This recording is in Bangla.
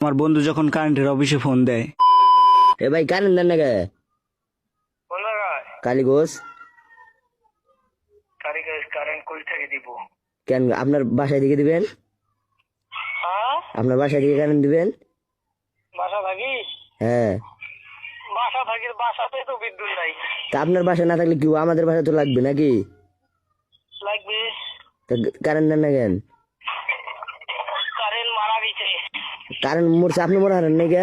আমার বন্ধু যখন কারেন্টের অফিসে ফোন দেয়, এ ভাই কারেন্ট দেন না কে? কোন জায়গায় কালী ঘোষ। কারেন্ট কই থেকে দিব? কেন আপনার বাসায় দিকে দিবেন? হ্যাঁ, আপনার বাসায় দিকে কারেন্ট দিবেন? বাসা থাকি, হ্যাঁ। বাসাতে তো বিদ্যুৎ নাই। তা আপনার বাসায় না থাকলে কি আমাদের বাসায় তো লাগবে নাকি? লাগবে। তা কারেন্ট দেন না কেন? কারেন্ট মারা গেছে। কারেন্ট মরছে, আপনি মনে হারেন নাকি?